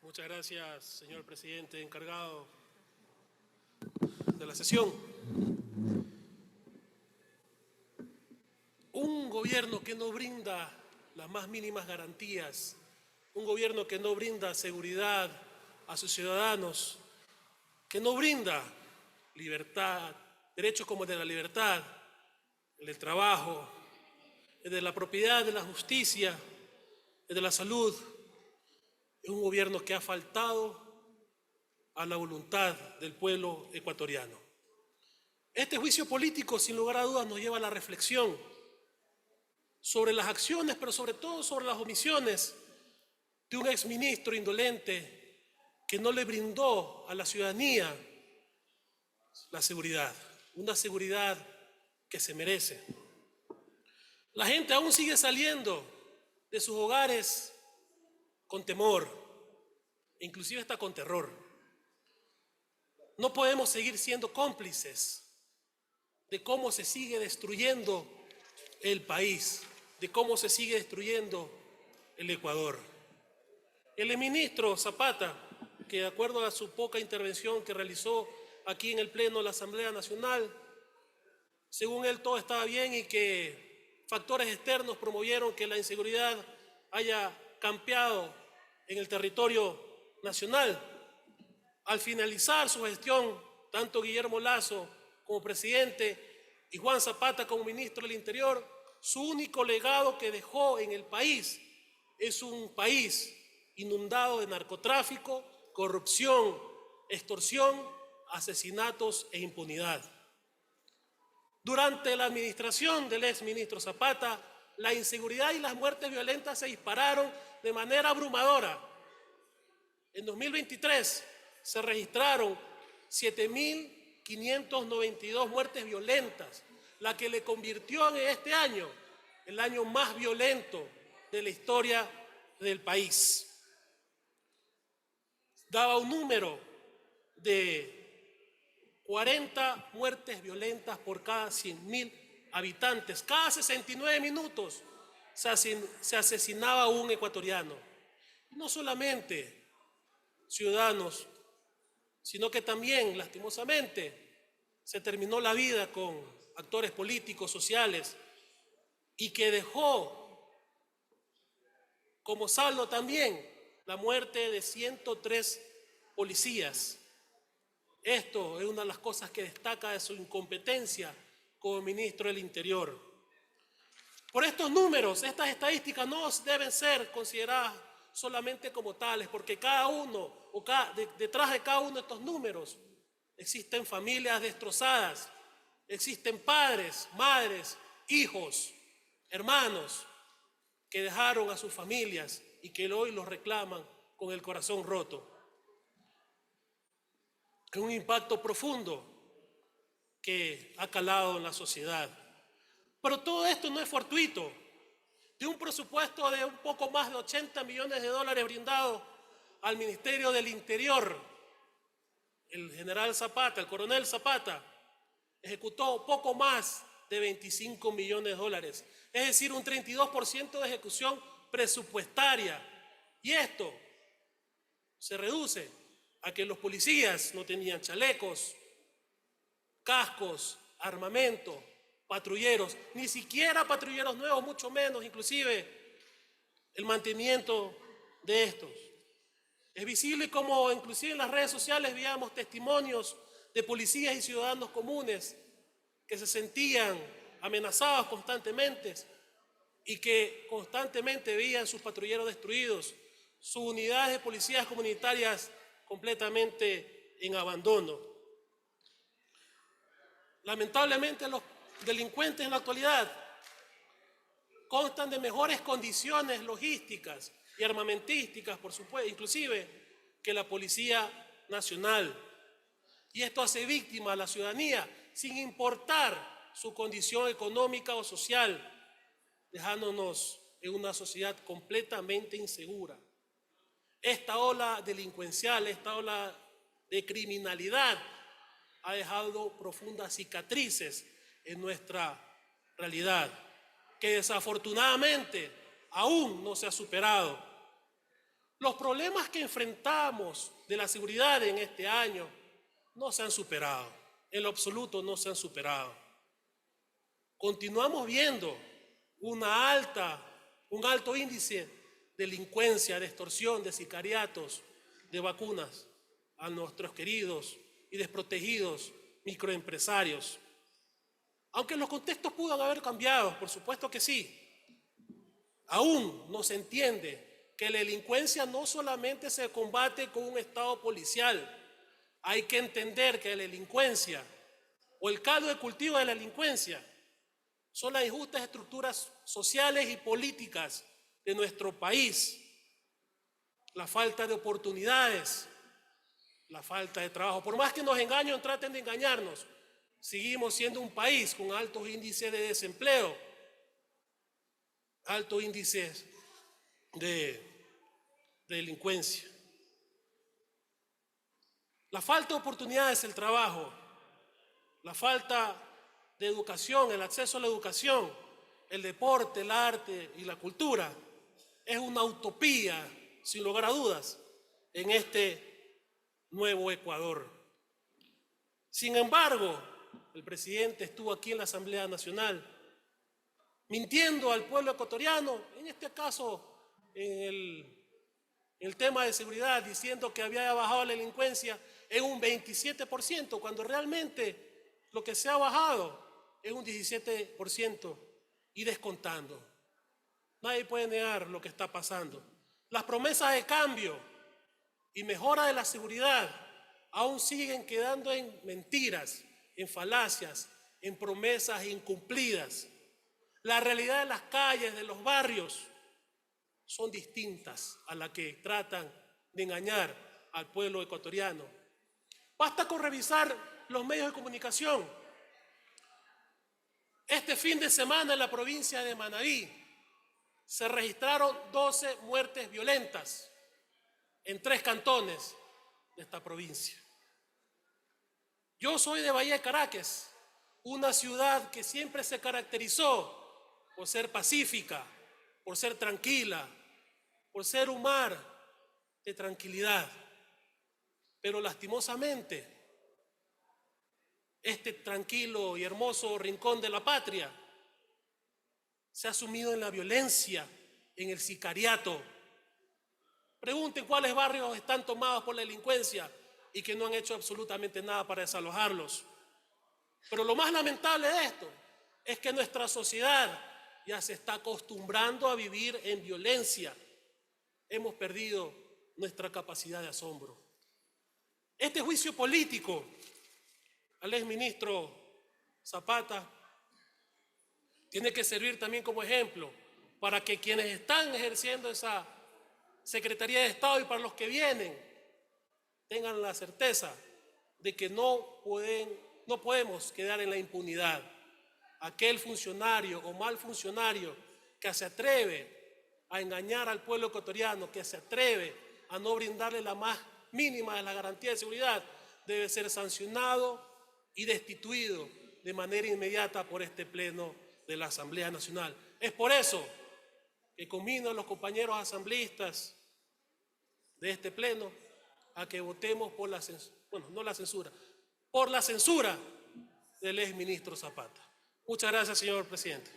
Muchas gracias, señor presidente encargado de la sesión. Un gobierno que no brinda las más mínimas garantías, un gobierno que no brinda seguridad a sus ciudadanos, que no brinda libertad, derechos como el de la libertad, el del trabajo, el de la propiedad, de la justicia, el de la salud, es un gobierno que ha faltado a la voluntad del pueblo ecuatoriano. Este juicio político, sin lugar a dudas, nos lleva a la reflexión sobre las acciones, pero sobre todo sobre las omisiones de un exministro indolente que no le brindó a la ciudadanía la seguridad, una seguridad que se merece. La gente aún sigue saliendo de sus hogares con temor, inclusive hasta con terror. No podemos seguir siendo cómplices de cómo se sigue destruyendo el país, de cómo se sigue destruyendo el Ecuador. El ministro Zapata, que de acuerdo a su poca intervención que realizó aquí en el Pleno de la Asamblea Nacional, según él todo estaba bien y que factores externos promovieron que la inseguridad haya campeado en el territorio nacional. Al finalizar su gestión, tanto Guillermo Lasso como presidente y Juan Zapata como ministro del Interior, su único legado que dejó en el país es un país inundado de narcotráfico, corrupción, extorsión, asesinatos e impunidad. Durante la administración del exministro Zapata, la inseguridad y las muertes violentas se dispararon de manera abrumadora. En 2023 se registraron 7.592 muertes violentas, la que le convirtió en este año el año más violento de la historia del país. Daba un número de 40 muertes violentas por cada 100.000 habitantes. Cada 69 minutos se asesinaba un ecuatoriano. Y no solamente ciudadanos, sino que también, lastimosamente, se terminó la vida con actores políticos, sociales, y que dejó como saldo también la muerte de 103 policías. Esto es una de las cosas que destaca de su incompetencia como ministro del Interior. Por estos números, estas estadísticas no deben ser consideradas solamente como tales, porque detrás de cada uno de estos números existen familias destrozadas, existen padres, madres, hijos, hermanos que dejaron a sus familias y que hoy los reclaman con el corazón roto. Es un impacto profundo que ha calado en la sociedad. Pero todo esto no es fortuito. De un presupuesto de un poco más de 80 millones de dólares brindado al Ministerio del Interior, el general Zapata, el coronel Zapata, ejecutó poco más de 25 millones de dólares, es decir, un 32% de ejecución presupuestaria. Y esto se reduce a que los policías no tenían chalecos, cascos, armamento, patrulleros, ni siquiera patrulleros nuevos, mucho menos, inclusive el mantenimiento de estos. Es visible como inclusive en las redes sociales veíamos testimonios de policías y ciudadanos comunes que se sentían amenazados constantemente y que constantemente veían sus patrulleros destruidos, sus unidades de policías comunitarias completamente en abandono. Lamentablemente los delincuentes en la actualidad constan de mejores condiciones logísticas y armamentísticas, por supuesto, inclusive que la Policía Nacional. Y esto hace víctima a la ciudadanía sin importar su condición económica o social, dejándonos en una sociedad completamente insegura. Esta ola delincuencial, esta ola de criminalidad ha dejado profundas cicatrices en nuestra realidad, que desafortunadamente aún no se ha superado. Los problemas que enfrentamos de la seguridad en este año no se han superado, en lo absoluto no se han superado. Continuamos viendo un alto índice de delincuencia, de extorsión, de sicariatos, de vacunas a nuestros queridos y desprotegidos microempresarios. Aunque los contextos pudan haber cambiado, por supuesto que sí, aún no se entiende que la delincuencia no solamente se combate con un Estado policial. Hay que entender que la delincuencia o el caldo de cultivo de la delincuencia son las injustas estructuras sociales y políticas de nuestro país, la falta de oportunidades, la falta de trabajo. Por más que nos engañen, traten de engañarnos, seguimos siendo un país con altos índices de desempleo, altos índices de delincuencia. La falta de oportunidades, el trabajo, la falta de educación, el acceso a la educación, el deporte, el arte y la cultura, es una utopía, sin lugar a dudas, en este nuevo Ecuador. Sin embargo, el presidente estuvo aquí en la Asamblea Nacional mintiendo al pueblo ecuatoriano, en este caso en el tema de seguridad, diciendo que había bajado la delincuencia en un 27%, cuando realmente lo que se ha bajado es un 17% y descontando. Nadie puede negar lo que está pasando. Las promesas de cambio y mejora de la seguridad aún siguen quedando en mentiras, en falacias, en promesas incumplidas. La realidad de las calles, de los barrios, son distintas a las que tratan de engañar al pueblo ecuatoriano. Basta con revisar los medios de comunicación. Este fin de semana en la provincia de Manabí se registraron 12 muertes violentas en 3 cantones de esta provincia. Yo soy de Bahía de Caracas, una ciudad que siempre se caracterizó por ser pacífica, por ser tranquila, por ser un mar de tranquilidad. Pero lastimosamente, este tranquilo y hermoso rincón de la patria se ha sumido en la violencia, en el sicariato. Pregunten cuáles barrios están tomados por la delincuencia y que no han hecho absolutamente nada para desalojarlos. Pero lo más lamentable de esto es que nuestra sociedad ya se está acostumbrando a vivir en violencia. Hemos perdido nuestra capacidad de asombro. Este juicio político al exministro Zapata tiene que servir también como ejemplo para que quienes están ejerciendo esa Secretaría de Estado y para los que vienen tengan la certeza de que no podemos quedar en la impunidad. Aquel funcionario o mal funcionario que se atreve a engañar al pueblo ecuatoriano, que se atreve a no brindarle la más mínima de la garantía de seguridad, debe ser sancionado y destituido de manera inmediata por este pleno de la Asamblea Nacional. Es por eso que conmino a los compañeros asambleístas de este pleno a que votemos por la censura, por la censura del exministro Zapata. Muchas gracias, señor presidente.